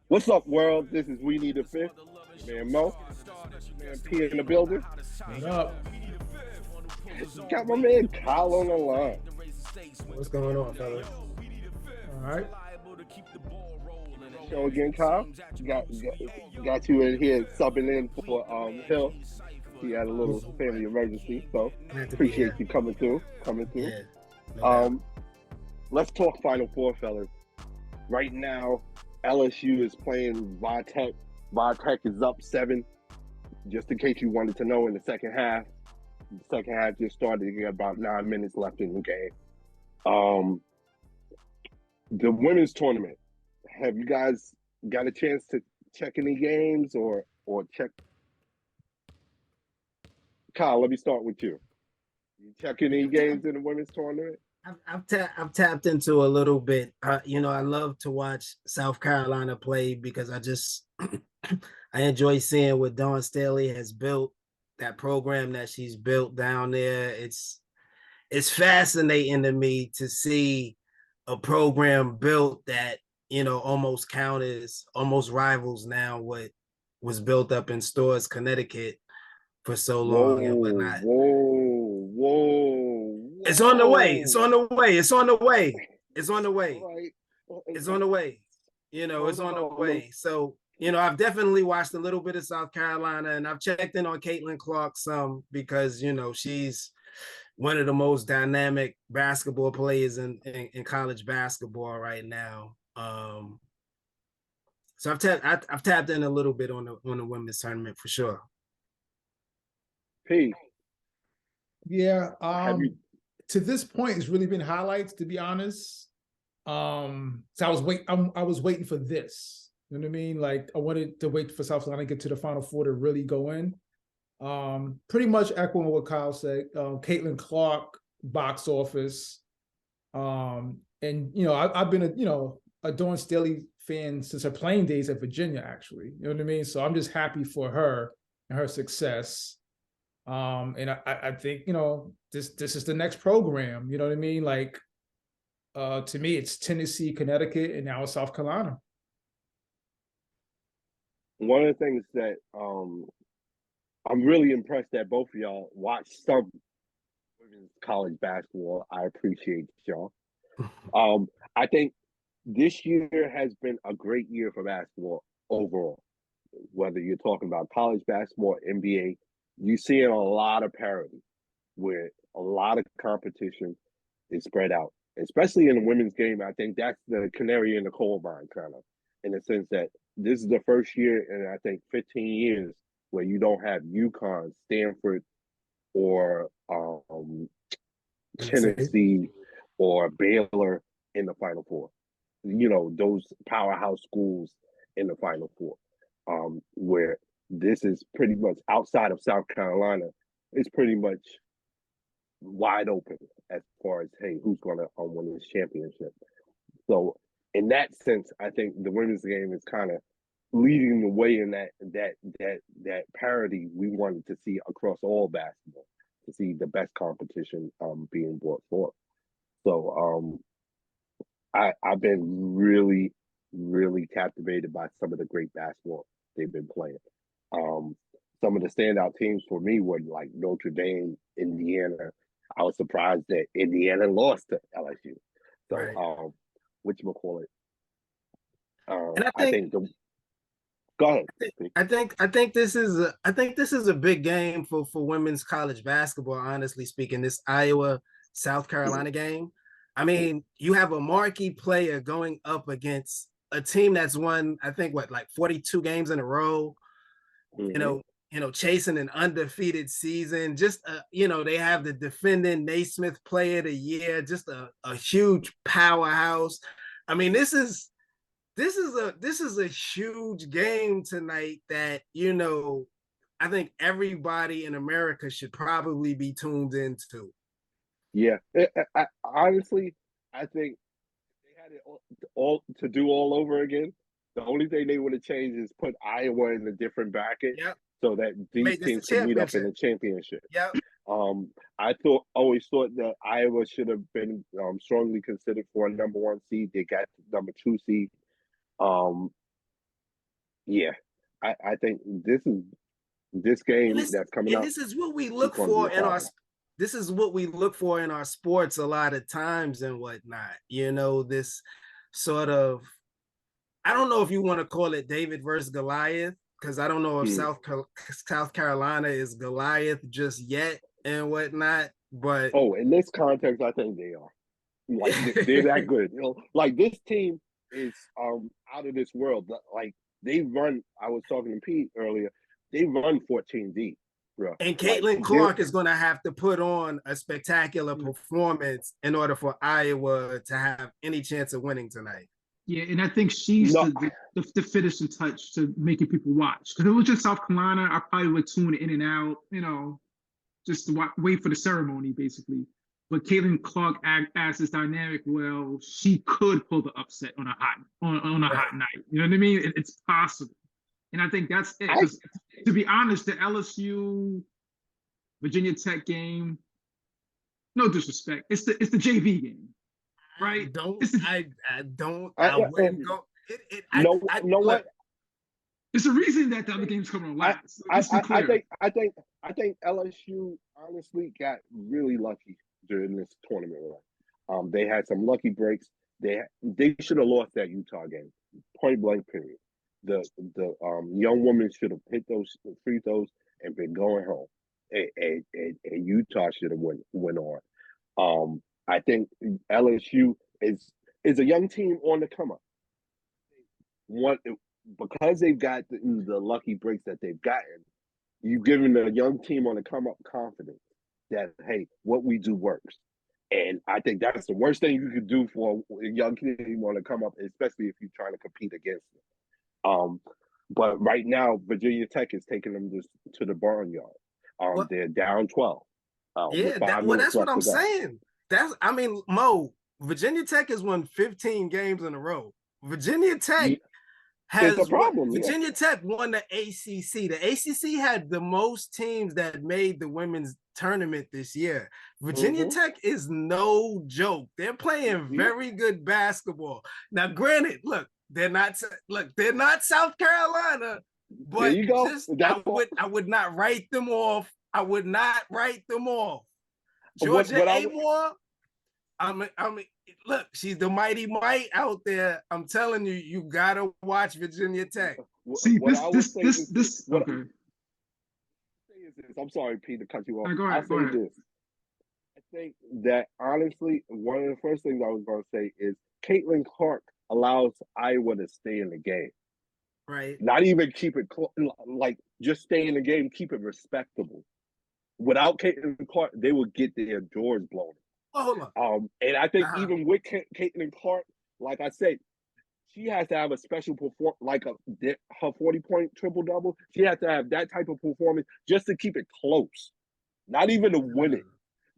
What's up, world? This is We Need a Fifth. Man Mo, man P in the building. What up? Got my man Kyle on the line. What's going on, fellas? All right. Show again, Kyle. Got you in here subbing in for Hill. He had a little family emergency, so Glad to be appreciate here. you coming through. Coming through. Yeah, no doubt. Um, let's talk Final Four, fellas. Right now, LSU is playing Vitek. Vitek is up 7. Just in case you wanted to know, in the second half. The second half just started. You got about 9 minutes left in the game. The women's tournament. Have you guys got a chance to check any games or check? Kyle, let me start with you. You check any games in the women's tournament? I've tapped into a little bit. I love to watch South Carolina play because I enjoy seeing what Dawn Staley has built, that program that she's built down there. It's fascinating to me to see a program built that almost rivals now what was built up in Stores, Connecticut for so long and Whoa, whatnot. whoa, whoa, It's on the way. It's whoa. on the way. It's on the way. It's on the way. All right. It's on the way. It's Hold on the on. way. So, I've definitely watched a little bit of South Carolina and I've checked in on Caitlin Clark some because, she's one of the most dynamic basketball players in college basketball right now. So I've tapped in a little bit on the women's tournament for sure. P, Yeah. have you? To this point, it's really been highlights, to be honest. So I was waiting for this. You know what I mean? Like I wanted to wait for South Carolina to get to the Final Four to really go in. Pretty much echoing what Kyle said. Caitlin Clark, box office. And I've been a Dawn Staley fan since her playing days at Virginia, actually. You know what I mean? So I'm just happy for her and her success. And I think this is the next program. You know what I mean? Like to me, it's Tennessee, Connecticut, and now it's South Carolina. One of the things that I'm really impressed that both of y'all watch some women's college basketball. I appreciate y'all. I think this year has been a great year for basketball overall. Whether you're talking about college basketball, NBA, you're seeing a lot of parity where a lot of competition is spread out, especially in the women's game. I think that's the canary in the coal mine, kind of, in the sense that this is the first year in I think 15 years where you don't have UConn, Stanford, or Tennessee or Baylor in the Final Four. Those powerhouse schools in the Final Four, where this is pretty much outside of South Carolina. It's pretty much wide open as far as hey, who's going to win this championship. So in that sense, I think the women's game is kind of leading the way in that parity we wanted to see across all basketball, to see the best competition being brought forth. So I've been really, really captivated by some of the great basketball they've been playing. Some of the standout teams for me were like Notre Dame, Indiana. I was surprised that Indiana lost to LSU. So, Right. what you call it? And I I think think go ahead. I think this is a big game for women's college basketball. Honestly speaking, this Iowa South Carolina game. I mean, you have a marquee player going up against a team that's won, I think, like 42 games in a row. Mm-hmm. Chasing an undefeated season. Just they have the defending Naismith Player of the Year. Just a huge powerhouse. I mean, this is a huge game tonight that I think everybody in America should probably be tuned into. Yeah, honestly, I think they had it all to do all over again. The only thing they would have changed is put Iowa in a different bracket Yep. so that these Made this the teams could meet up in championship. the championship. Yep. I always thought that Iowa should have been strongly considered for a number 1 seed. They got the number 2 seed. Um, Yeah, I think this And game this that's coming and up this is what we is look going to be for a in hard our one. this is what we look for in our sports a lot of times and whatnot. You know, this sort of, I don't know if you want to call it David versus Goliath, because I don't know if Mm. South Carolina is Goliath just yet and whatnot, but Oh, in this context, I think they are. Like they're that good. You know, like this team is out of this world. Like they run. I was talking to Pete earlier. They run 14 deep, bro. and Like Caitlin they're Clark is going to have to put on a spectacular Yeah. performance in order for Iowa to have any chance of winning tonight. Yeah, and I think she's no. the finishing touch to making people watch. Because if it was just South Carolina, I probably would tune in and out, just to wait for the ceremony, basically. But Caitlin Clark adds this dynamic. Well, she could pull the upset on a hot night. You know what I mean? It's possible, and I think that's it. Because to be honest, the LSU Virginia Tech game, no disrespect, it's the JV game, right? I wouldn't go. Know Look, what? It's a reason that the other games come on last. I think LSU honestly got really lucky during this tournament run. They had some lucky breaks. They should have lost that Utah game, point blank. Period. The young woman should have hit those free throws and been going home, and Utah should have went on. I think LSU is a young team on the come up. Because they've got the lucky breaks that they've gotten, you've given a young team on the come up confidence that, hey, what we do works. And I think that's the worst thing you could do for a young team on the come up, especially if you're trying to compete against them. But right now, Virginia Tech is taking them to the barnyard. They're down 12. Yeah, that's what I'm saying. Mo, Virginia Tech has won 15 games in a row. Virginia Tech has a problem. Virginia Tech won the ACC. The ACC had the most teams that made the women's tournament this year. Virginia Tech is no joke. They're playing very good basketball. Now, granted, they're not South Carolina, but there you go. I would not write them off. I would not write them off. Georgia Amore, look, she's the mighty might out there. I'm telling you, you gotta watch Virginia Tech. See, this. Okay. I'm sorry, Pete, to cut you off. Go ahead. This. I think that honestly, one of the first things I was going to say is Caitlin Clark allows Iowa to stay in the game. Right. Not even keep it just stay in the game, keep it respectable. Without Caitlin Clark, they would get their doors blown. Oh, hold on. And I think even with Caitlin Clark, like I said, she has to have a special performance, like her 40-point triple-double. She has to have that type of performance just to keep it close. Not even to win it,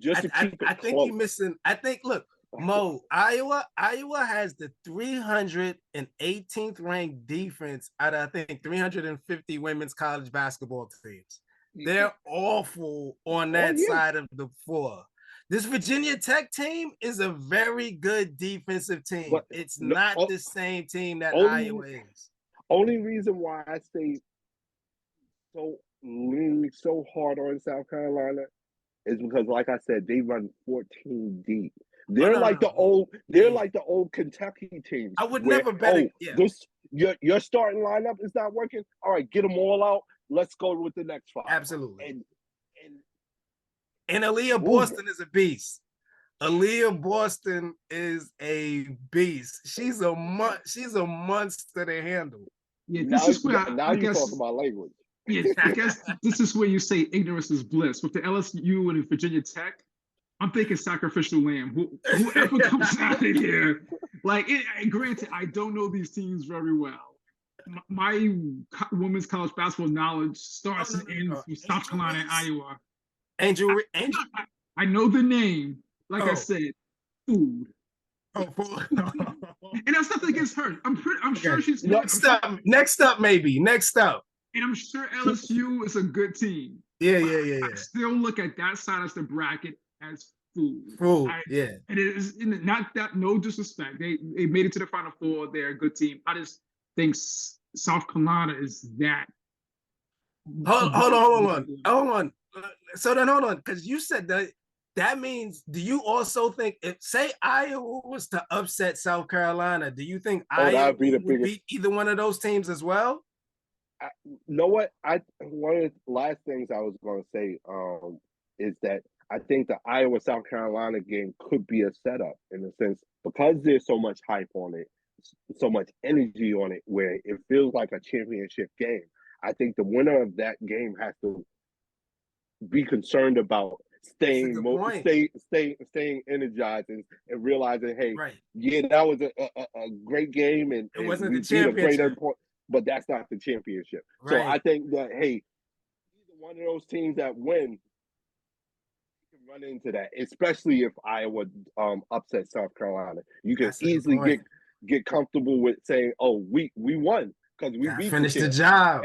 just to keep it close. I think you're missing. Look, Mo, Iowa has the 318th ranked defense out of, I think, 350 women's college basketball teams. They're awful on that side of the floor. This Virginia Tech team is a very good defensive team. But it's not the same team that Iowa is. Only reason why I say leaning so hard on South Carolina is because, like I said, they run 14 deep. They're like the old Kentucky teams. I would never bet. Your starting lineup is not working. All right, get them all out. Let's go with the next five. Absolutely. And Aaliyah Boston is a beast. Aaliyah Boston is a beast. She's a monster to handle. Yeah, this is where I you're guess, talking about language. Yeah, I guess this is where you say ignorance is bliss. With the LSU and Virginia Tech, I'm thinking sacrificial lamb. Whoever comes out of here, granted, I don't know these teams very well. My women's college basketball knowledge starts and ends with South Carolina and Iowa. Angel. I know the name. I said, food. Oh, food. And that's nothing against her. I'm sure she's next up. Next up. And I'm sure LSU is a good team. Yeah. I still look at that side of the bracket as food. Yeah. And it is not that, no disrespect. They made it to the Final Four. They're a good team. I just think South Carolina is that. Hold on. So then hold on, because you said that means, do you also think if say Iowa was to upset South Carolina, do you think Iowa that'd be the would biggest. beat either one of those teams as well? You know what? One of the last things I was going to say is that I think the Iowa South Carolina game could be a setup in a sense because there's so much hype on it, so much energy on it, where it feels like a championship game. I think the winner of that game has to be concerned about staying energized and realizing, hey, Right. yeah, that was a great game and It wasn't we the beat a great championship. point, but that's not the championship. So Right. I think that, hey, either one of those teams that win can run into that, especially if Iowa upsets South Carolina. You can That's a good easily point. get comfortable with saying, oh, we won because we Gotta beat finish the champ. job.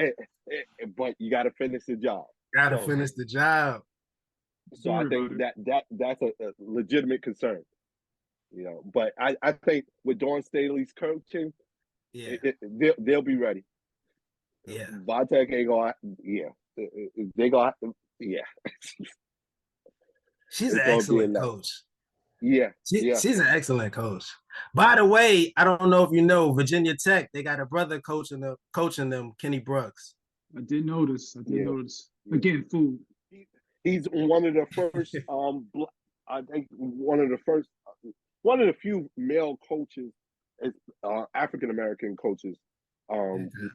But you got to finish the job. Gotta So- finish the job. So I think that's a legitimate concern, you know. But I think with Dawn Staley's coaching, Yeah. they'll be ready. Yeah. Vitek ain't gonna, they gonna, yeah. She's It's an gonna be excellent enough. coach. Yeah, yeah. She's an excellent coach. By the way, I don't know if you know, Virginia Tech, they got a brother coaching them, Kenny Brooks. I did notice. Yeah. Yeah. Again, food. He's one of the first. I think one of the few male coaches, African American coaches,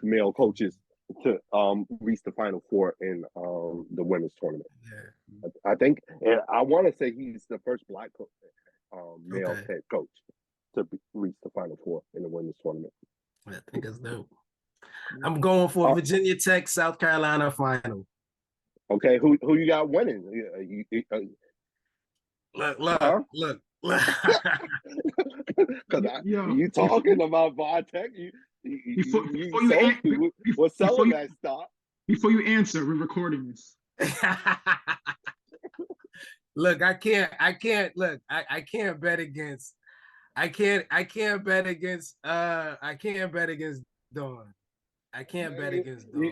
male coaches to reach the Final Four in the women's tournament. Yeah. I think, and I want to say he's the first Black male Okay. head coach to reach the Final Four in the women's tournament. I think it's dope. I'm going for Virginia Tech, South Carolina final. Okay, who you got winning? Look. Because you talking about Vitek, we're selling that stock. Before you answer, we're recording this. Look, I can't bet against Dawn. I can't bet against Dawn.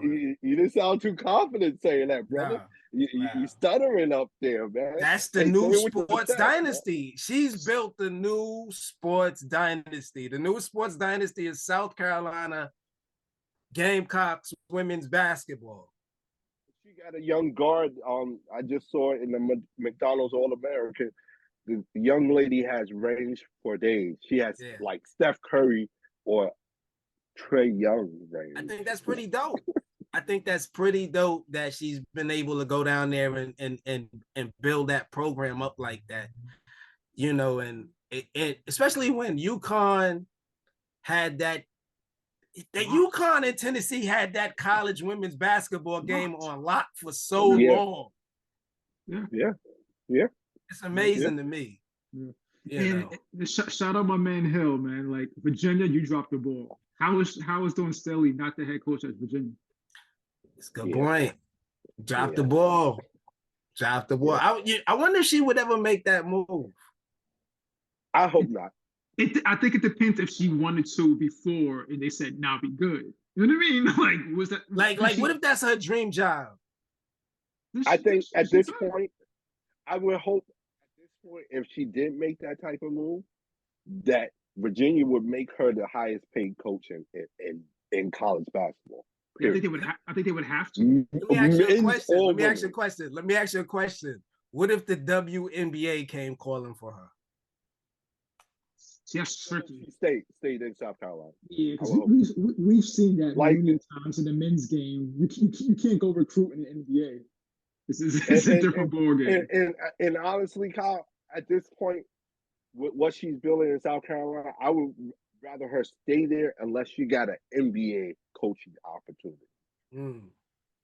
You didn't sound too confident saying that, brother. You stuttering up there, man. That's the new sports dynasty. She's built the new sports dynasty. The new sports dynasty is South Carolina Gamecocks women's basketball. She got a young guard. I just saw it in the McDonald's All-American. The young lady has range for days. She has like Steph Curry or Trae Young range. I think that's pretty dope. I think that's pretty dope that she's been able to go down there and build that program up like that, you know, and especially when UConn had that UConn and Tennessee had that college women's basketball game on lock for so long. Yeah. It's amazing to me. Yeah. And shout out my man Hill, man. Like Virginia, you dropped the ball. How is Dawn Staley not the head coach at Virginia? It's a good point. Drop the ball. Drop the ball. I wonder if she would ever make that move. I hope not. I think it depends if she wanted to before and they said, "Nah, be good." You know what I mean? Like, was that like what if that's her dream job? I think at this point, I would hope at this point, if she did make that type of move, that Virginia would make her the highest paid coach in college basketball. Yeah, I think they would have to. Let me ask you a question. What if the WNBA came calling for her? See, that's tricky. She stayed in South Carolina. Yeah, because we've seen that many times in the men's game. You can't go recruit in the NBA. It's a different ball game. And honestly, Kyle, at this point, with what she's building in South Carolina, I would rather her stay there unless she got an NBA coaching opportunity.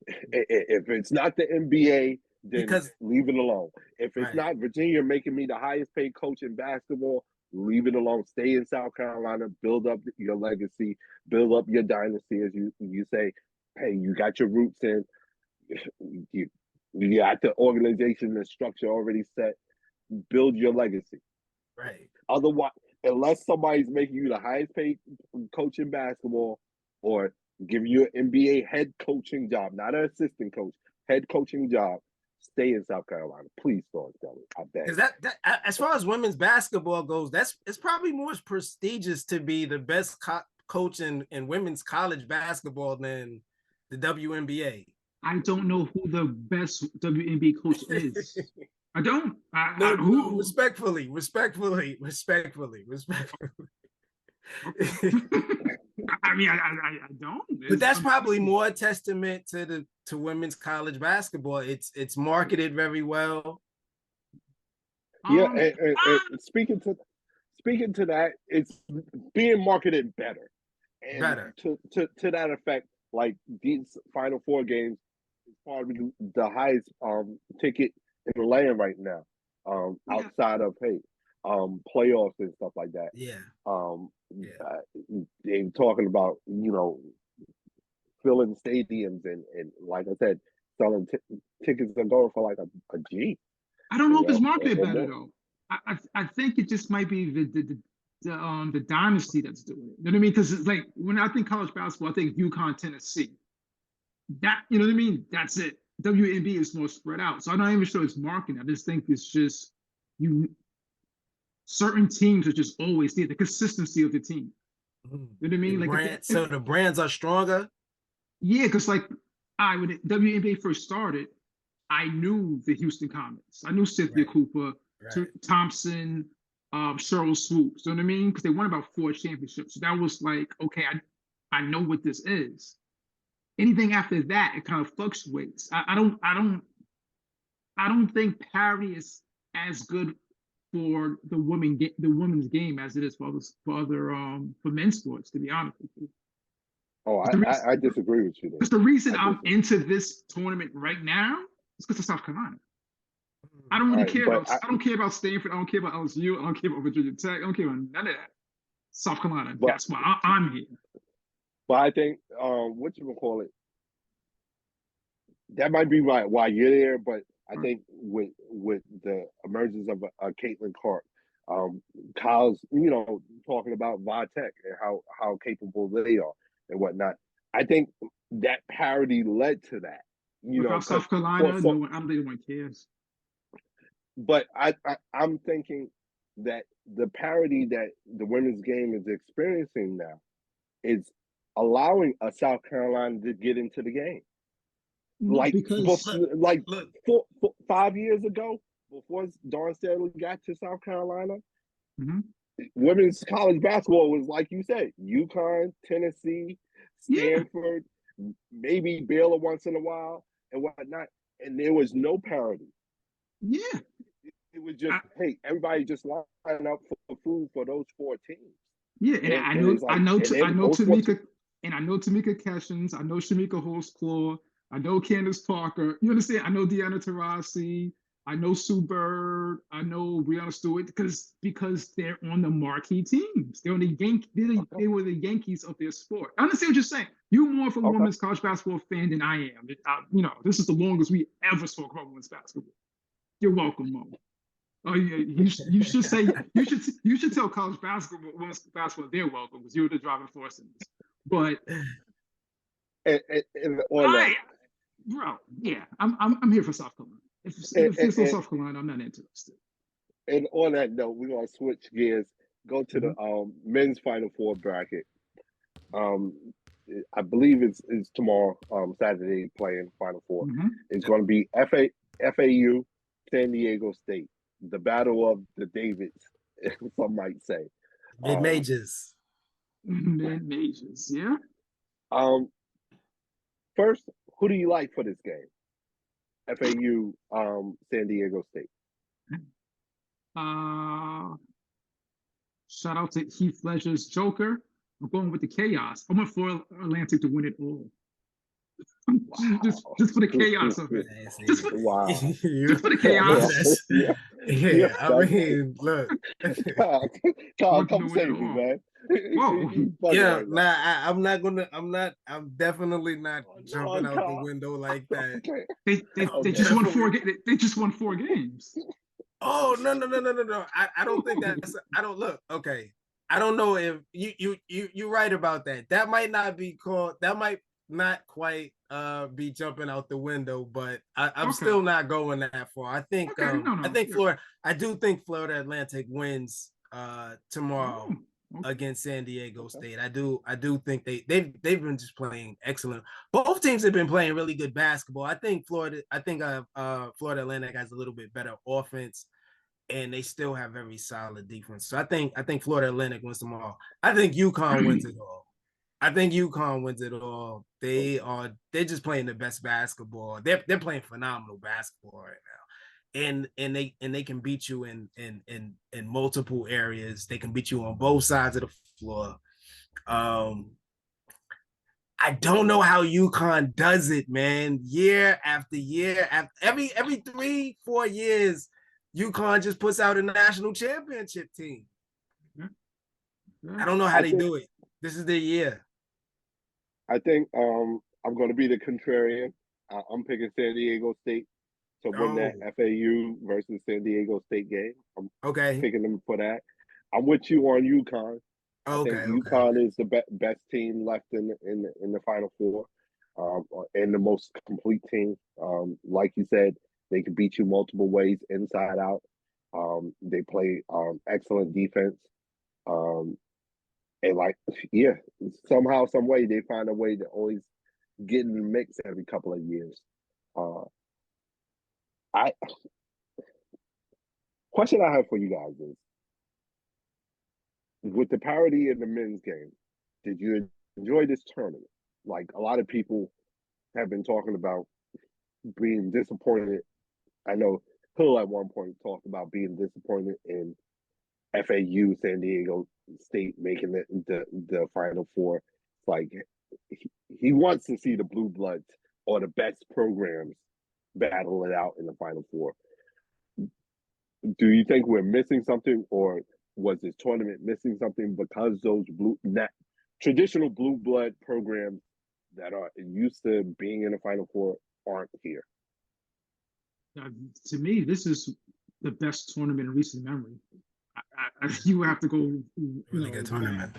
If it's not the NBA, then leave it alone. If it's not Virginia making me the highest paid coach in basketball, leave it alone. Stay in South Carolina, build up your legacy, build up your dynasty, as you say. Hey, you got your roots in. You got the organization and structure already set. Build your legacy. Right. Otherwise, unless somebody's making you the highest paid coach in basketball, or give you an NBA head coaching job, not an assistant coach, head coaching job. Stay in South Carolina, please, Dawn Staley. I beg. Because that as far as women's basketball goes, it's probably more prestigious to be the best coach in women's college basketball than the WNBA. I don't know who the best WNBA coach is. I don't. Who? Respectfully. I mean, I don't. But that's probably more a testament to women's college basketball. It's marketed very well. Yeah, and speaking to that, it's being marketed better. And better. To that effect, like these Final Four games is probably the highest ticket in the land right now. Outside of playoffs and stuff like that. Yeah. They're talking about, filling stadiums and like I said, selling tickets are going for like a G. I don't know if it's marketed better though. I think it just might be the dynasty that's doing it. You know what I mean? Because it's like when I think college basketball, I think UConn, Tennessee. That, you know what I mean? That's it. WNBA is more spread out. So I'm not even sure it's marketing. I just think it's just certain teams are just always there. The consistency of the team. You know what I mean? So the brands are stronger. Yeah, because when the WNBA first started, I knew the Houston Comets. I knew Cynthia Cooper, Thompson, Cheryl Swoops. You know what I mean? Because they won about 4 championships. So that was like, okay, I know what this is. Anything after that, it kind of fluctuates. I don't think parity is as good for the women's game as it is for men's sports, to be honest with you. Oh, I disagree with you there. Because the reason I'm into this tournament right now is because of South Carolina. I don't really care about. I don't care about Stanford. I don't care about LSU. I don't care about Virginia Tech. I don't care about none of that. South Carolina. That's why I'm here. But I think whatchamacallit, that might be why you're there. But I think with the emergence of Caitlin Clark, Kyle's talking about Vitek and how capable they are and whatnot. I think that parity led to that. South Carolina, I don't think anyone cares. But I'm thinking that the parity that the women's game is experiencing now is allowing a South Carolina to get into the game. Look, 5 years ago, before Dawn Staley got to South Carolina, women's college basketball was, like you said, UConn, Tennessee, Stanford, maybe Baylor once in a while and whatnot, and there was no parity. Yeah. It was just, hey, everybody just line up for food for those 4 teams. Yeah, and I know Tamika Catchings, I know Shamika Holtz-Claw, I know Candace Parker. You understand? I know Deanna Taurasi, I know Sue Bird, I know Breanna Stewart because they're on the marquee teams. They're on the they were the Yankees of their sport. I understand what you're saying. You're more of a women's college basketball fan than I am. This is the longest we ever spoke about women's basketball. You're welcome, Mo. Oh yeah, you should say you should tell college basketball, women's basketball, they're welcome because you're the driving force in this. But bro, yeah, I'm here for South Carolina. If it's no South Carolina, I'm not interested. And on that note, we're gonna switch gears, go to the men's Final Four bracket. I believe it's tomorrow, Saturday, playing Final Four. It's going to be FAU, San Diego State, the battle of the Davids, some might say. Mid-majors. Mid-majors, yeah. First, who do you like for this game? FAU, San Diego State. Shout out to Heath Ledger's Joker. I'm going with the chaos. I want for Atlantic to win it all. Wow. just for the chaos of it. Just for the chaos. Yeah, I mean, look. Kyle, come save me, man. I'm definitely not jumping out the window like that. They just won 4 they just won 4 games. Oh, no. I don't think that's, I don't look. Okay. I don't know if you're right about that. That might not be called. That might not quite be jumping out the window, but I'm Okay. still not going that far. I think Okay, no, I think yeah. Florida. I do think Florida Atlantic wins tomorrow Oh, okay. against San Diego Okay. State. I do think they've been just playing excellent. Both teams have been playing really good basketball. I think Florida Atlantic has a little bit better offense, and they still have very solid defense. So I think Florida Atlantic wins them all. I think UConn wins it all. I think UConn wins it all. They're just playing the best basketball. They're playing phenomenal basketball right now. And they can beat you in multiple areas. They can beat you on both sides of the floor. I don't know how UConn does it, man. Year after year, after every 3-4 years, UConn just puts out a national championship team. Yeah. I don't know how I they think- do it. This is their year. I think I'm going to be the contrarian. I'm picking San Diego State to win that Oh. FAU versus San Diego State game. I'm Okay. picking them for that. I'm with you on UConn. I think Okay. UConn is the best team left in the Final Four, and the most complete team. Like you said, they can beat you multiple ways, inside out. They play excellent defense. And like, yeah, somehow, some way, they find a way to always get in the mix every couple of years. I Question I have for you guys is, with the parity in the men's game, did you enjoy this tournament? Like, a lot of people have been talking about being disappointed. I know Hill at one point talked about being disappointed in FAU, San Diego State making the Final Four. Like, he wants to see the Blue Bloods or the best programs battle it out in the Final Four. Do you think we're missing something, or was this tournament missing something because those traditional blue blood programs that are used to being in the Final Four aren't here? To me, this is the best tournament in recent memory. You would have to go, Really good tournament.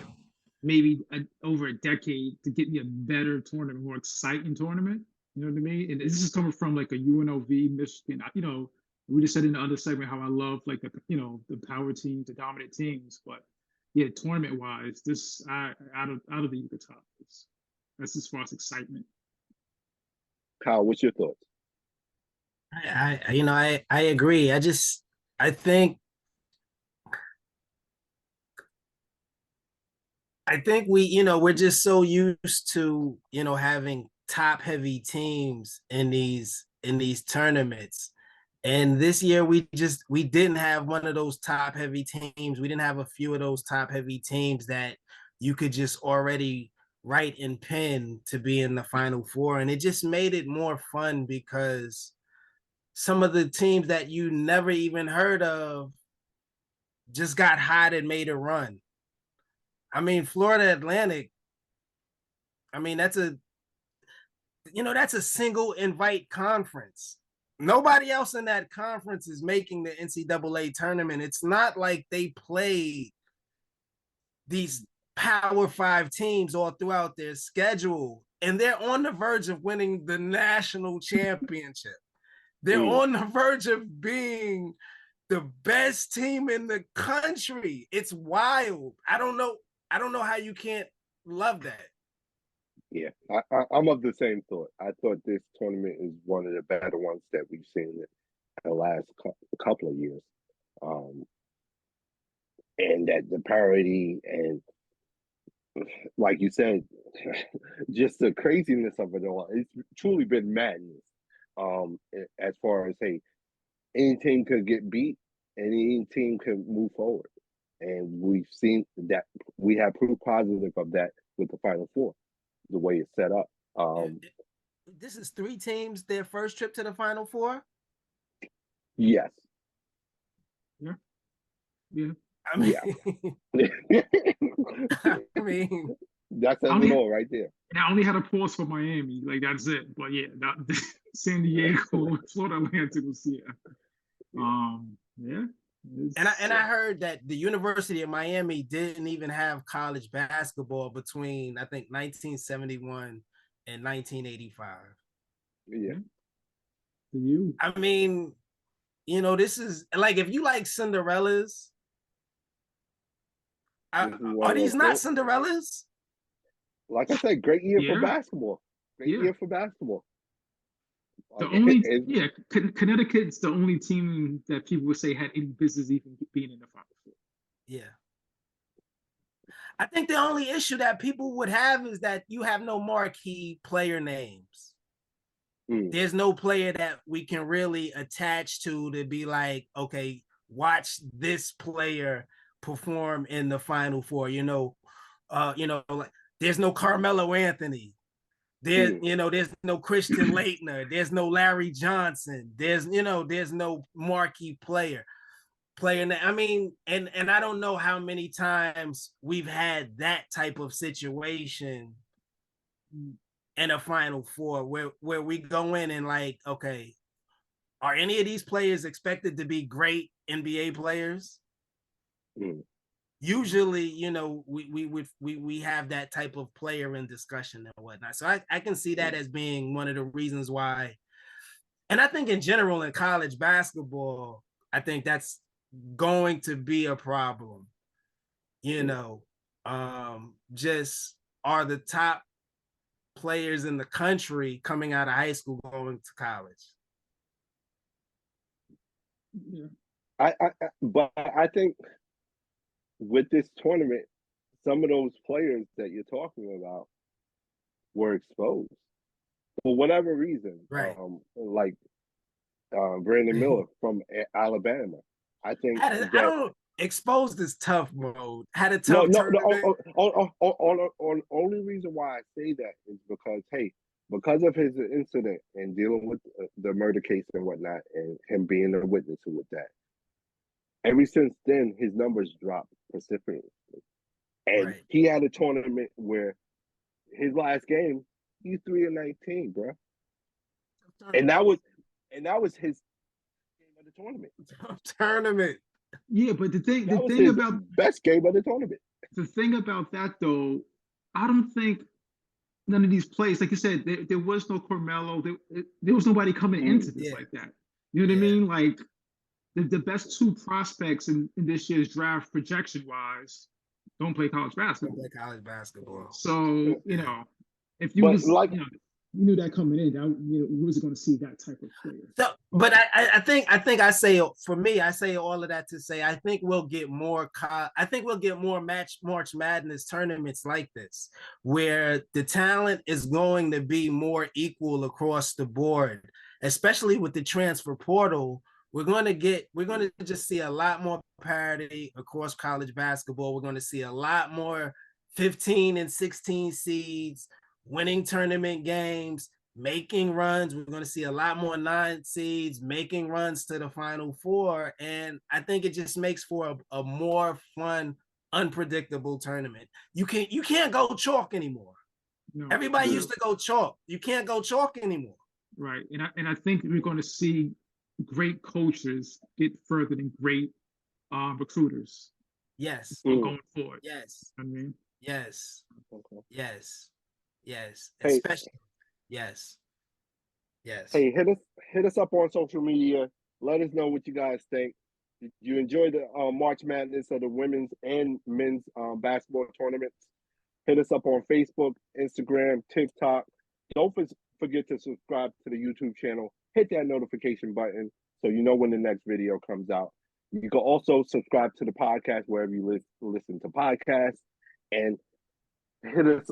maybe over a decade to get me a better tournament, more exciting tournament. You know what I mean? And this is coming from like a UNLV, Michigan. We just said in the other segment how I love like the power teams, the dominant teams. But yeah, tournament wise, this out of the top. That's as far as excitement. Kyle, what's your thoughts? I agree. I think we're just so used to having top heavy teams in these tournaments. And this year we didn't have one of those top heavy teams. We didn't have a few of those top heavy teams that you could just already write and pin to be in the Final Four. And it just made it more fun because some of the teams that you never even heard of just got hot and made a run. I mean, Florida Atlantic, I mean, that's a single invite conference. Nobody else in that conference is making the NCAA tournament. It's not like they played these Power 5 teams all throughout their schedule, and they're on the verge of winning the national championship. They're on the verge of being the best team in the country. It's wild. I don't know how you can't love that. Yeah, I'm of the same thought. I thought this tournament is one of the better ones that we've seen in the last couple of years. And that the parity and, like you said, just the craziness of it all. It's truly been madness. As far as, hey, any team could get beat, and any team can move forward, and we've seen that. We have proof positive of that with the Final Four, the way it's set up. This is 3 teams, their first trip to the Final Four? Yes. Yeah. I mean, Yeah. I mean, that says it all right there. And I only had a pause for Miami, like that's it. But yeah, San Diego, Florida Atlantic was yeah. I heard that the University of Miami didn't even have college basketball between, I think, 1971 and 1985. Yeah. For you. I mean, this is like, if you like Cinderellas, This is one are of these those not great- Cinderellas? Like I said, great year for Yeah. basketball. Great Yeah. year for basketball. The Like, only, it- yeah, Connecticut's the only team that people would say had any business even being in the Final Four. Yeah. I think the only issue that people would have is that you have no marquee player names. There's no player that we can really attach to be like, okay, watch this player perform in the Final Four. Like, there's no Carmelo Anthony. There's no Christian Laettner. There's no Larry Johnson. There's no marquee player. I mean, and I don't know how many times we've had that type of situation in a Final Four where we go in and like, okay, are any of these players expected to be great NBA players? Usually, we have that type of player in discussion and whatnot. So I can see that as being one of the reasons why. And I think in general in college basketball, I think that's going to be a problem. Just are the top players in the country coming out of high school going to college? Yeah. But I think with this tournament, some of those players that you're talking about were exposed for whatever reason. Right. Like Brandon Miller from Alabama. I think I don't know. Exposed is tough, mode. Had a tough tournament. Only reason why I say that is because of his incident and dealing with the murder case and whatnot, and him being a witness with that. Ever since then, his numbers dropped precipitously, and he had a tournament where his last game, he's 3-19, bro, and that was his game of the tournament. Yeah, but the thing about best game of the tournament. The thing about that though, I don't think none of these plays, like you said, there was no Carmelo, there was nobody coming into this like that. You know what I mean? Like the best two prospects in this year's draft projection wise don't play college basketball. So if you you knew that coming in, you was going to see that type of player. So, but I think I say, for me, I say all of that to say I think we'll get more. March Madness tournaments like this, where the talent is going to be more equal across the board, especially with the transfer portal. We're going to just see a lot more parity across college basketball. We're going to see a lot more 15 and 16 seeds winning tournament games, making runs. We're going to see a lot more 9 seeds making runs to the Final Four. And I think it just makes for a more fun, unpredictable tournament. You can't go chalk anymore. No, everybody used to go chalk. You can't go chalk anymore. Right. And I think we're going to see great coaches get further than great recruiters. Yes. Going forward. Yes. I mean. Yes. Okay. Yes. Yes. Hey, especially. Yes. Yes. Hey, hit us up on social media. Let us know what you guys think. Did you enjoy the March Madness of the women's and men's basketball tournaments? Hit us up on Facebook, Instagram, TikTok. Don't forget to subscribe to the YouTube channel. Hit that notification button so you know when the next video comes out. You can also subscribe to the podcast wherever you listen to podcasts, and hit us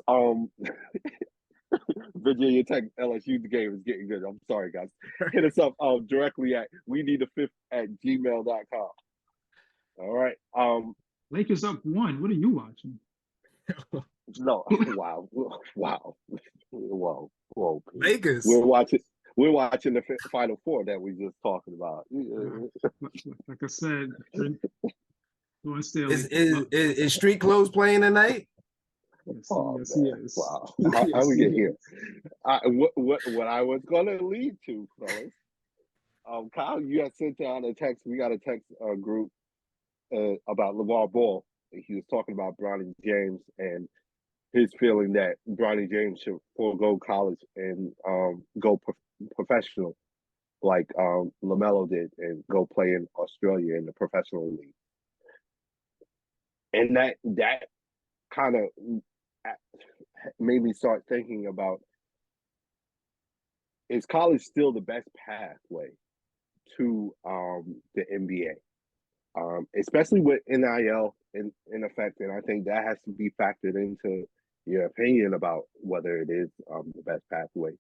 Virginia Tech LSU game is getting good. I'm sorry, guys. Hit us up directly at weneedafifth@gmail.com. All right. Lakers up 1. What are you watching? No. Wow. Whoa. Lakers. We're watching the Final Four that we just talking about. Like I said, is Street Clothes playing tonight? Yes, he is. Wow. How we get here? What I was gonna lead to, fellas. Kyle, you got sent down a text. We got a text group about LeVar Ball. He was talking about Bronny James and his feeling that Bronny James should forego college and go professional, like LaMelo did, and go play in Australia in the professional league. And that kind of made me start thinking about, is college still the best pathway to the NBA? Especially with NIL in effect, and I think that has to be factored into your opinion about whether it is the best pathway.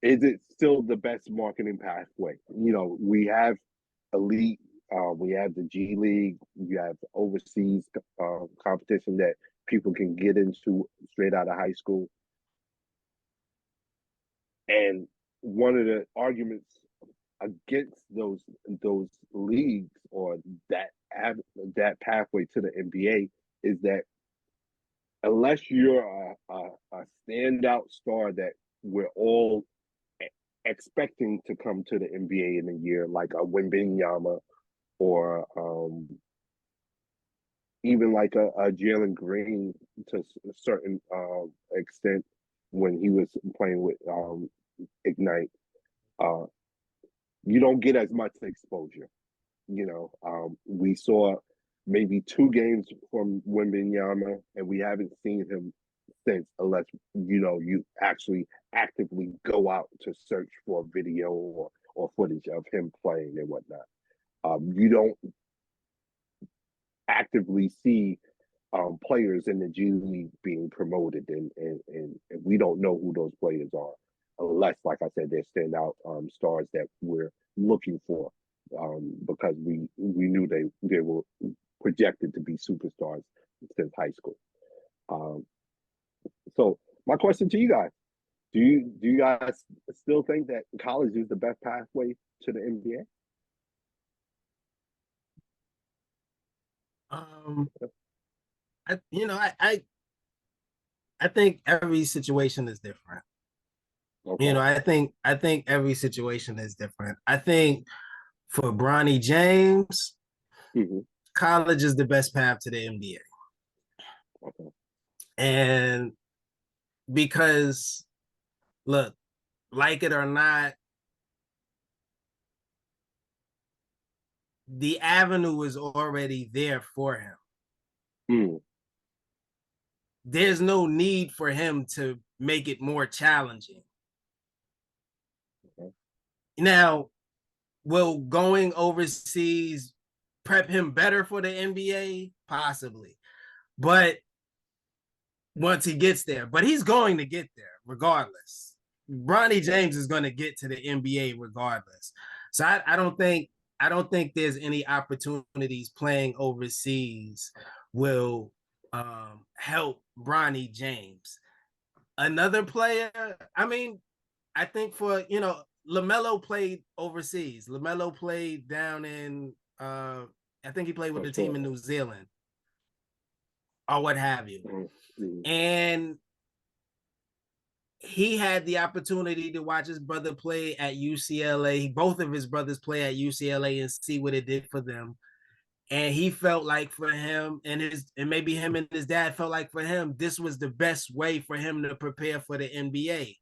Is it still the best marketing pathway? You know, we have elite, we have the G League, you have overseas competition that people can get into straight out of high school. And one of the arguments against those leagues or that pathway to the NBA is that unless you're a standout star that we're all expecting to come to the NBA in a year, like a Wembanyama or even like a Jalen Green to a certain extent when he was playing with Ignite, you don't get as much exposure. You know, we saw maybe 2 games from Wembanyama, and we haven't seen him since, unless you actually actively go out to search for video or footage of him playing and whatnot. You don't actively see players in the G League being promoted, and we don't know who those players are, unless, like I said, they're standout stars that we're looking for, because we knew they were projected to be superstars since high school. So my question to you guys: Do you guys still think that college is the best pathway to the NBA? I think every situation is different. Okay. You know, I think every situation is different. I think for Bronny James, college is the best path to the NBA. Okay. And because, look, like it or not, the avenue is already there for him. There's no need for him to make it more challenging. Okay. Now, will going overseas prep him better for the NBA? Possibly. But once he gets there, but he's going to get there regardless. Bronny James is going to get to the NBA regardless. So I don't think there's any opportunities playing overseas will help Bronny James. Another player, I mean, I think for, LaMelo played overseas. LaMelo played down in, I think he played with the team in New Zealand or what have you. And he had the opportunity to watch his brother play at UCLA. Both of his brothers play at UCLA and see what it did for them. And he felt like for him and maybe him and his dad felt like for him, this was the best way for him to prepare for the NBA.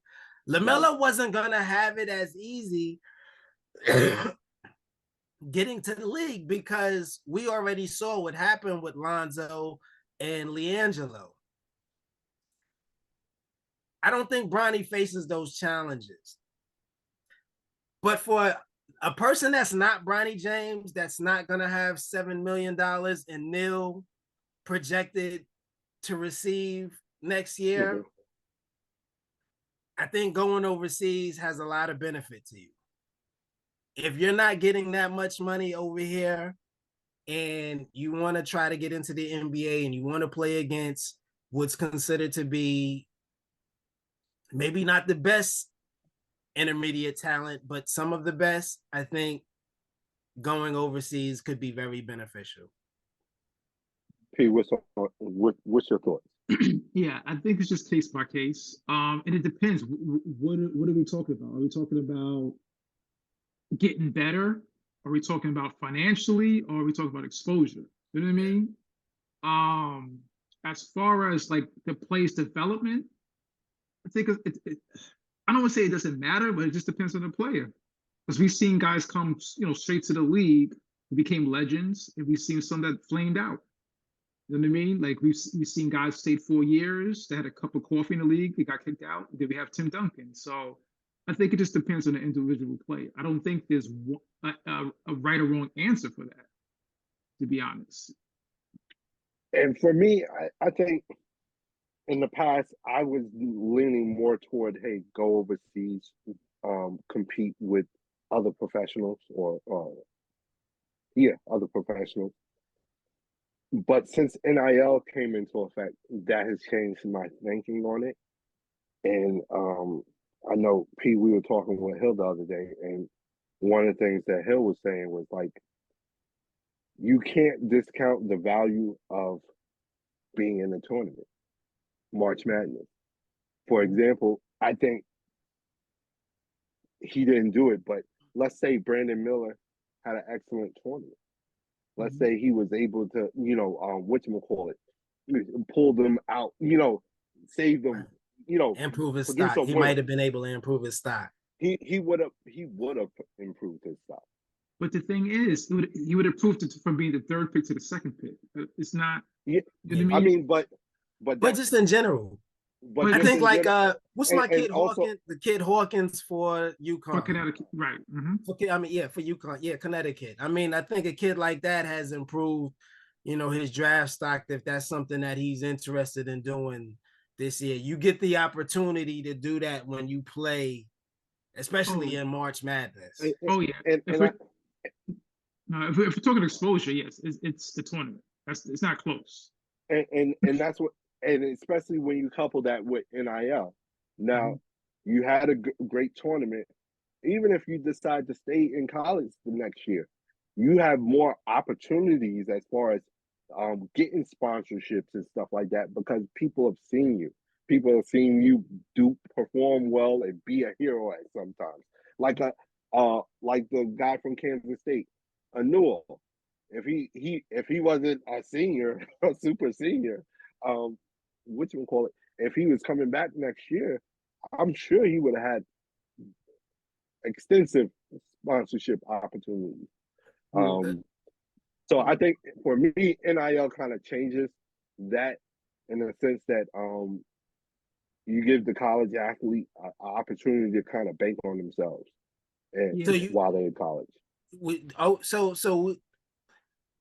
LaMelo wasn't going to have it as easy getting to the league because we already saw what happened with Lonzo and LiAngelo. I don't think Bronny faces those challenges. But for a person that's not Bronny James, that's not going to have $7 million in nil projected to receive next year, I think going overseas has a lot of benefit to you. If you're not getting that much money over here and you want to try to get into the NBA and you want to play against what's considered to be maybe not the best intermediate talent, but some of the best, I think going overseas could be very beneficial. P, what's your thoughts? Yeah, I think it's just case by case. And it depends. What are we talking about? Are we talking about getting better Are we talking about financially, or are we talking about exposure? You know what I mean? As far as like the player's development, I think I don't want to say it doesn't matter, but it just depends on the player. Because we've seen guys come, straight to the league, who became legends, and we've seen some that flamed out. You know what I mean? Like we've seen guys stayed 4 years, they had a cup of coffee in the league, they got kicked out. Then we have Tim Duncan. So I think it just depends on the individual player. I don't think there's a right or wrong answer for that, to be honest. And for me, I think in the past, I was leaning more toward, hey, go overseas, compete with other professionals other professionals. But since NIL came into effect, that has changed my thinking on it. And I know, P, we were talking with Hill the other day, and one of the things that Hill was saying was like, you can't discount the value of being in the tournament, March Madness. For example, I think he didn't do it, but let's say Brandon Miller had an excellent tournament. Let's say he was able to, whatchamacallit, pull them out, save them, improve his produce stock. a He winner. might have been able to improve his stock. He would have improved his stock. But the thing is, he would have proved it from being the third pick to the second pick. It's not. Yeah, You know what I mean? but just in general. but I just think in like general- what's and- my kid and also- Hawkins? The kid Hawkins for For UConn. Connecticut, right? For UConn. Yeah, Connecticut. I mean, I think a kid like that has improved, his draft stock if that's something that he's interested in doing this year. You get the opportunity to do that when you play, especially in March Madness. Oh yeah. and If we're talking exposure, yes, it's the tournament. It's not close. and that's what, and especially when you couple that with NIL. Now, you had a great tournament. Even if you decide to stay in college the next year, you have more opportunities as far as getting sponsorships and stuff like that, because people have seen you. People have seen you perform well and be a hero at sometimes. Like the guy from Kansas State, Anul. If he wasn't a senior, a super senior, whatchamacallit, if he was coming back next year, I'm sure he would have had extensive sponsorship opportunities. So I think for me, NIL kind of changes that in the sense that you give the college athlete an opportunity to kind of bank on themselves while they're in college. So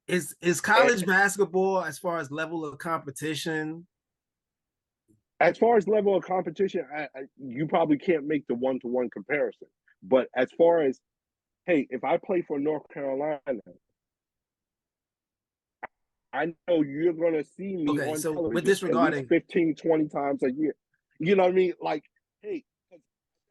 is college basketball, as far as level of competition? As far as level of competition, you probably can't make the one-to-one comparison. But as far as, hey, if I play for North Carolina, I know you're going to see me on television with disregarding at least 15, 20 times a year. You know what I mean? Like, hey, at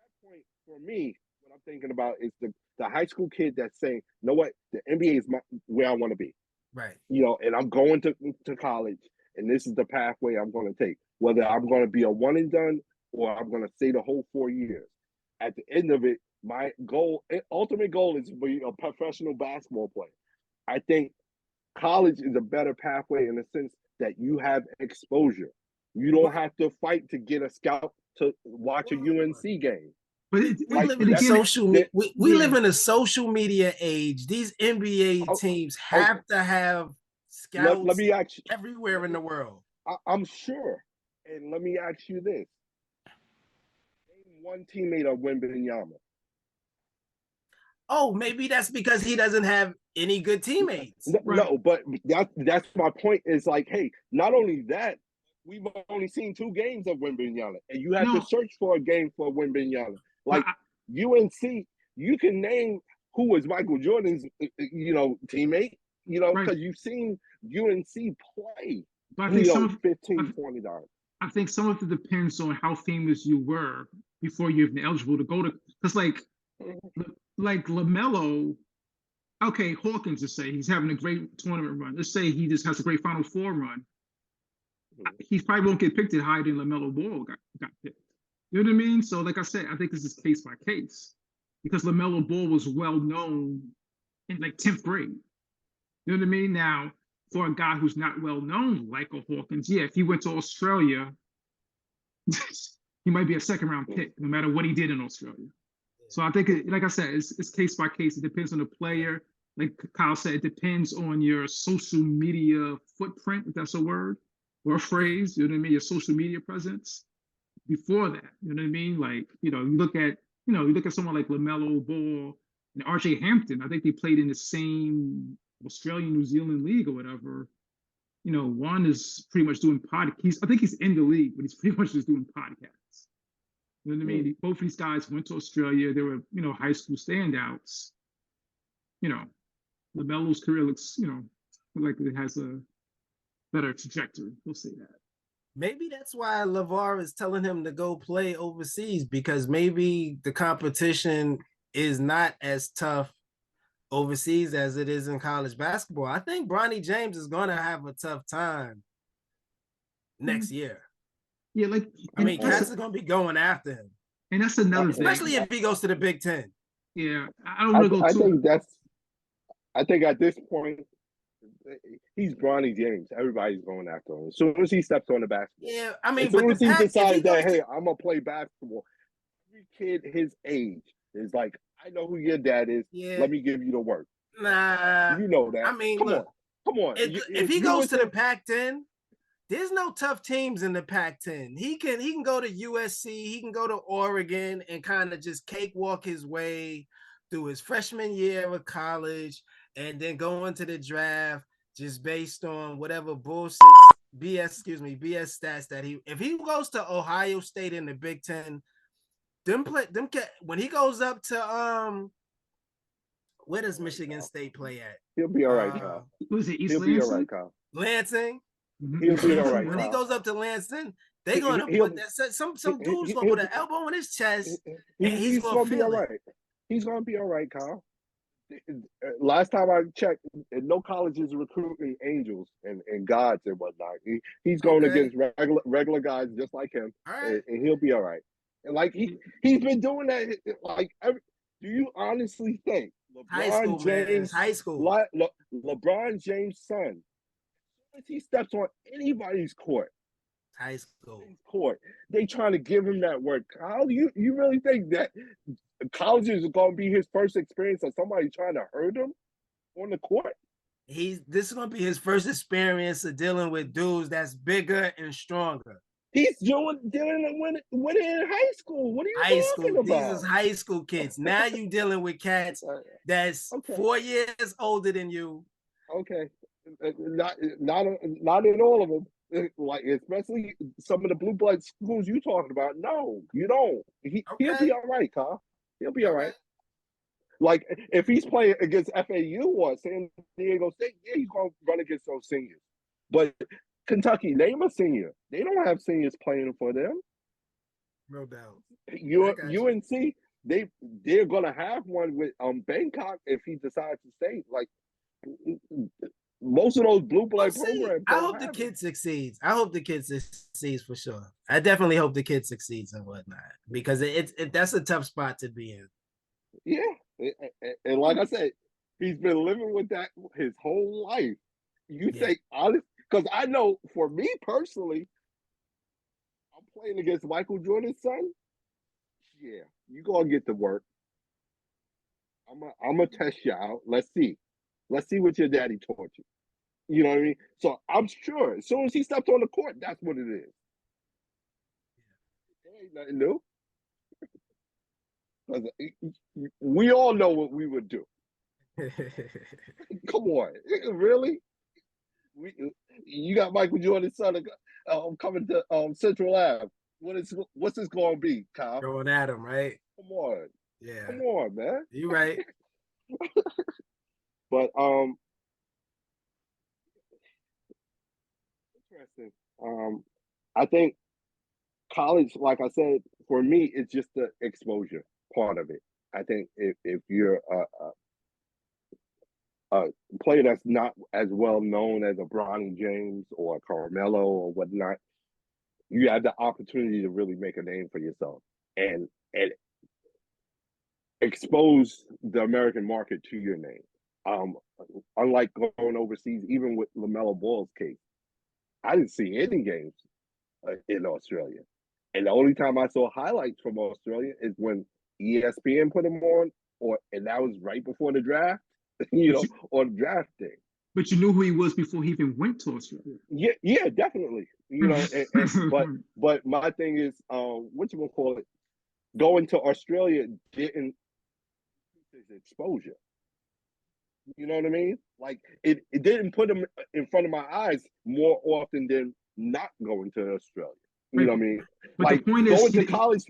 that point, for me, what I'm thinking about is the high school kid that's saying, you know what, the NBA is where I want to be. Right. And I'm going to college, and this is the pathway I'm going to take. Whether I'm going to be a one and done or I'm going to stay the whole 4 years. At the end of it, my ultimate goal is to be a professional basketball player. I think college is a better pathway in the sense that you have exposure. You don't have to fight to get a scout to watch a UNC game. But we live in a social media age. These NBA teams have to have scouts let me ask you, everywhere in the world. I'm sure. And let me ask you this. Name one teammate of Wembanyama. Oh, maybe that's because he doesn't have any good teammates. No, but that's my point. Is like, hey, not only that, we've only seen 2 games of Wembanyama, and you have to search for a game for Wembanyama. Like UNC, you can name who was Michael Jordan's, teammate, because you've seen UNC play. But I think 15, $20. I think some of it depends on how famous you were before you're even eligible to go to. Because like LaMelo, okay, Hawkins, to say he's having a great tournament run. Let's say he just has a great Final Four run. He probably won't get picked at higher than LaMelo Ball got picked. You know what I mean? So like I said, I think this is case by case because LaMelo Ball was well known in like 10th grade. You know what I mean? Now, for a guy who's not well known like a Hawkins, yeah, if he went to Australia, he might be a second round pick, no matter what he did in Australia. So I think, like I said, it's case by case. It depends on the player. Like Kyle said, it depends on your social media footprint, if that's a word or a phrase. You know what I mean? Your social media presence. Before that, you know what I mean? Like, you look at someone like LaMelo Ball and RJ Hampton. I think they played in the same Australian New Zealand league or whatever. One is pretty much doing I think he's in the league, but he's pretty much just doing podcasts. You know what I mean? Both of these guys went to Australia. They were, high school standouts. LaMelo's career looks, like it has a better trajectory. We'll say that. Maybe that's why LeVar is telling him to go play overseas, because maybe the competition is not as tough overseas as it is in college basketball. I think Bronny James is going to have a tough time next year. Yeah, cats are going to be going after him. And that's another thing. Especially if he goes to the Big Ten. Yeah, I don't want to go too. I think at this point, he's Bronny James. Everybody's going after him. As soon as he steps on the basketball. Yeah, I mean, as soon as he decides that, hey, I'm going to play basketball, every kid his age is like, I know who your dad is. Yeah. Let me give you the work. Nah. You know that. I mean, come on. If he goes to the Pac-10, there's no tough teams in the Pac-10. He can go to USC, he can go to Oregon and kind of just cakewalk his way through his freshman year of college and then go into the draft just based on whatever BS stats that if he goes to Ohio State in the Big Ten, when he goes up to where does Michigan State play at? He'll be all right, Kyle. Who's it? East He'll Lansing? be all right, Kyle. Lansing. He'll be all right. When he goes up to Lansing, they're gonna put that. Some dude's gonna put an elbow in his chest, and he's gonna be all right. He's gonna be all right, Kyle. Last time I checked, no colleges recruiting angels and gods and whatnot. He's going against regular guys just like him, and he'll be all right. And like he's been doing that. Like, do you honestly think LeBron James' son, as he steps on anybody's court, they trying to give him that word? How do you really think that college is going to be his first experience of somebody trying to hurt him on the court? This is going to be his first experience of dealing with dudes that's bigger and stronger. He's dealing with it in high school. What are you talking about? These is high school kids. Now you dealing with cats that's 4 years older than you. Okay, not in all of them. Like, especially some of the blue blood schools you talking about. No, you don't. He'll be all right, Kyle. He'll be all right. Like, if he's playing against FAU or San Diego State, yeah, he's going to run against those seniors. But Kentucky, name a senior. They don't have seniors playing for them. No doubt. UNC, they're going to have one with Bangkok if he decides to stay. Like, most of those blue blood programs. I hope the kid succeeds. I hope the kid succeeds for sure. I definitely hope the kid succeeds and whatnot, because that's a tough spot to be in. Yeah, and like I said, he's been living with that his whole life. You say honest, because I know for me personally, I'm playing against Michael Jordan's son. Yeah, you gonna get to work. I'm gonna test you out. Let's see what your daddy taught you. You know what I mean? So I'm sure as soon as he steps on the court, that's what it is. There ain't nothing new. We all know what we would do. Come on, really? You got Michael Jordan's son coming to Central Ave. What's this going to be, Kyle? Going at him, right? Come on. Yeah. Come on, man. You right. But interesting. I think college, like I said, for me, it's just the exposure part of it. I think if you're a player that's not as well known as a Bronny James or a Carmelo or whatnot, you have the opportunity to really make a name for yourself and expose the American market to your name. Um, unlike going overseas, even with LaMelo Ball's case, I didn't see any games in Australia. And the only time I saw highlights from Australia is when ESPN put them on, and that was right before the draft, on draft day. But you knew who he was before he even went to Australia. Yeah, definitely. But my thing is, what you gonna call it? Going to Australia didn't his exposure. You know what I mean? Like it didn't put him in front of my eyes more often than not going to Australia. You know what I mean? But like the point is, going to college.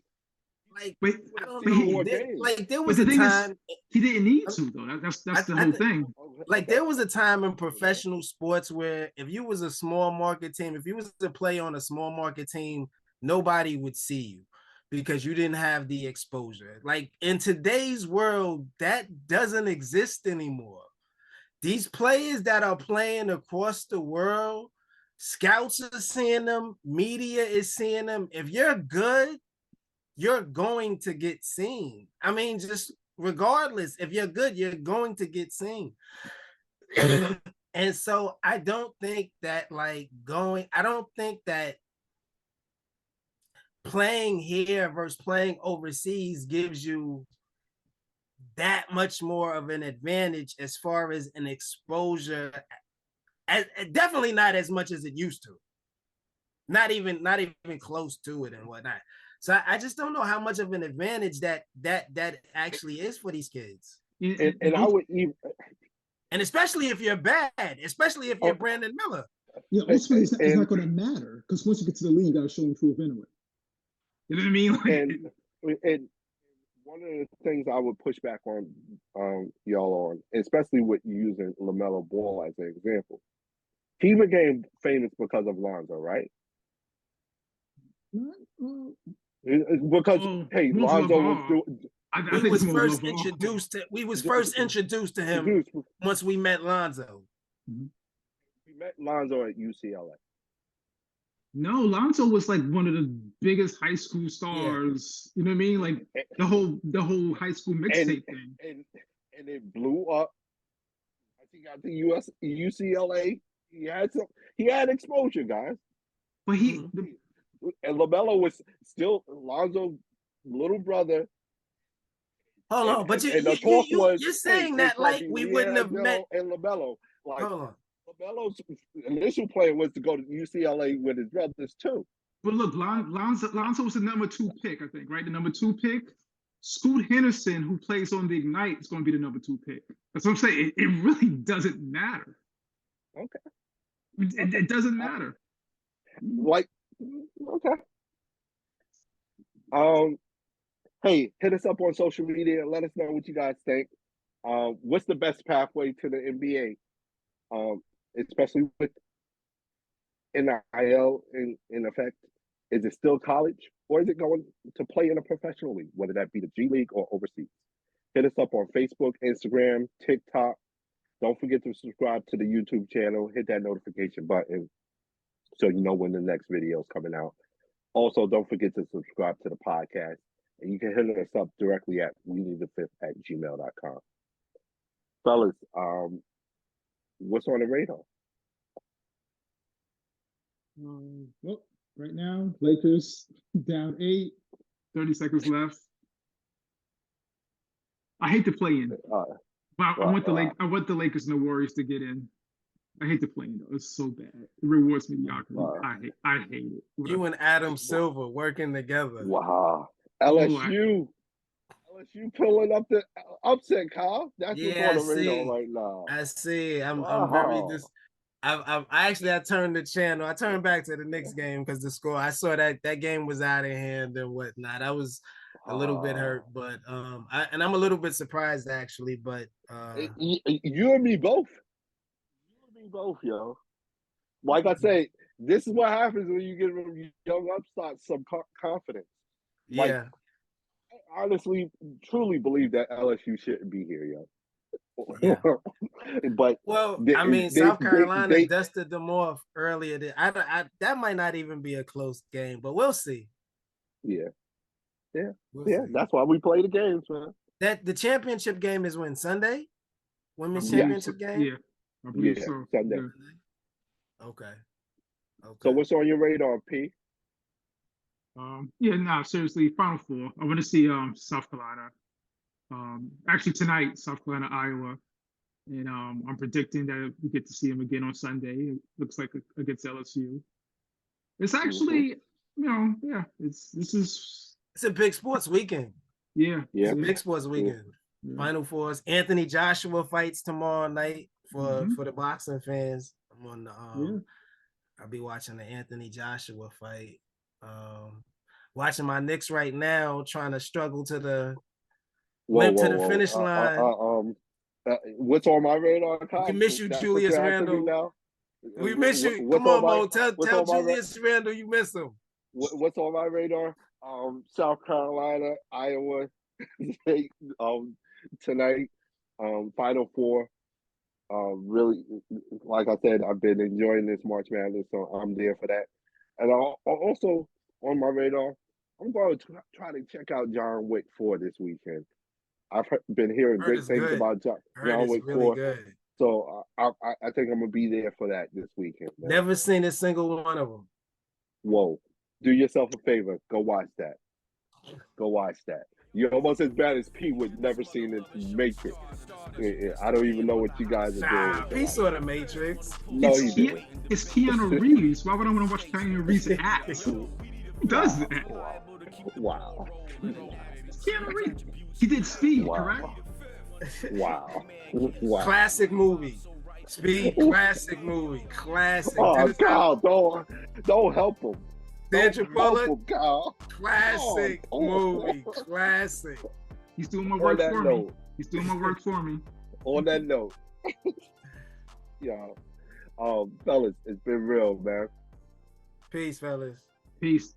Like, but I don't see know. more There, games. like there but was the a thing time. is, he didn't need to though. That's the whole thing. Like there was a time in professional sports where if you was a small market team, if you was to play on a small market team, nobody would see you because you didn't have the exposure. Like in today's world, that doesn't exist anymore. These players that are playing across the world, scouts are seeing them, media is seeing them. If you're good, you're going to get seen. I mean, just regardless, if you're good, you're going to get seen. And so I don't think that playing here versus playing overseas gives you that much more of an advantage as far as an exposure. Definitely not as much as it used to. Not even close to it and whatnot. So I just don't know how much of an advantage that actually is for these kids. And I would even, and especially if you're bad, especially if you're Brandon Miller. Yeah, ultimately it's not going to matter because once you get to the league, you got to show and prove anyway. You know what I mean? And one of the things I would push back on y'all on, especially with using LaMelo Ball as an example, he became famous because of Lonzo, right? Because Lonzo was doing. We was first introduced to him once we met Lonzo. We met Lonzo at UCLA. No, Lonzo was like one of the biggest high school stars. Yeah. You know what I mean? Like the whole high school mixtape thing. And it blew up. I think got to UCLA. He had exposure, guys. But and LaMelo was still Lonzo's little brother. Hold on, but you're saying that like we wouldn't have met and LaMelo. Like LaMelo's initial plan was to go to UCLA with his brothers too. But look, Lonzo was the number 2 pick, I think, right? The number 2 pick. Scoot Henderson, who plays on the Ignite, is going to be the number 2 pick. That's what I'm saying. It really doesn't matter. Okay. It doesn't matter. Like, okay. Hey, hit us up on social media. Let us know what you guys think. What's the best pathway to the NBA? Especially with NIL in effect. Is it still college, or is it going to play in a professional league, whether that be the G League or overseas? Hit us up on Facebook, Instagram, TikTok. Don't forget to subscribe to the YouTube channel. Hit that notification button so you know when the next video is coming out. Also, don't forget to subscribe to the podcast. And you can hit us up directly at weneedthefifth@gmail.com. Fellas, what's on the radar? Well, right now, Lakers down 8, 30 seconds left. I hate to play in. I want the Lakers and the Warriors to get in. I hate the play-in though. It's so bad. It rewards mediocrity. I hate it. You and Adam Silver working together. Wow. LSU pulling up the upset, Kyle. That's what's on the radar right now. I see. I'm very I turned the channel. I turned back to the Knicks game because the score. I saw that game was out of hand and whatnot. I was a little bit hurt, but I'm a little bit surprised actually. But you and me both. Both, yo. Like I say, this is what happens when you get young upstarts some confidence. Like, yeah. I honestly, truly believe that LSU shouldn't be here, yo. Yeah. But South Carolina dusted them off earlier. That might not even be a close game, but we'll see. Yeah. We'll see. That's why we play the games, man. That the championship game is when Sunday. Women's believe championship so. game? Yeah, I believe Yeah, so. Sunday. Yeah. Okay. So Okay. what's on your radar, P? Yeah, no, seriously, Final Four. I want to see South Carolina. Actually tonight, South Carolina, Iowa, and I'm predicting that we get to see them again on Sunday. It looks like against LSU. It's actually, yeah, this is It's a big sports weekend. yeah, Yeah. It's a big sports weekend. yeah. Final Fours. Anthony Joshua fights tomorrow night for Mhm. the boxing fans. I'm on the Yeah. I'll be watching the Anthony Joshua fight. Watching my Knicks right now, trying to struggle to the limp to the finish line. What's on my radar? Kyle? We miss you, That's what Julius you're asking me Randle. now? We miss you. What's Come on, my- Mo. Tell what's on my Julius Randle you miss him. What's on my radar? South Carolina, Iowa, tonight. Final four. Really, like I said, I've been enjoying this March Madness, so I'm there for that. And also on my radar, I'm going to try to check out John Wick 4 this weekend. I've been hearing Heard great it's things good. about John Heard Wick it's really 4. good. So I think I'm gonna be there for that this weekend. Man. Never seen a single one of them. Whoa! Do yourself a favor. Go watch that. Go watch that. You're almost as bad as P with never seen it make it. Yeah, I don't even know what you guys are Nah, doing. he saw the Matrix. No, he didn't. It's Keanu Reeves. Why would I want to watch Keanu Reeves act? Who does that? Wow. It's Keanu Reeves. He did Speed, Wow. correct? Wow. Wow. Classic movie. Speed, classic movie. Classic. Oh, Dennis Kyle, don't help him. Sandra Don't help Bullock. him, Kyle. Classic Oh. movie. Classic. He's doing my On work that for me. note, He's doing my work for me. on that note, yeah, fellas, it's been real, man. Peace, fellas. Peace.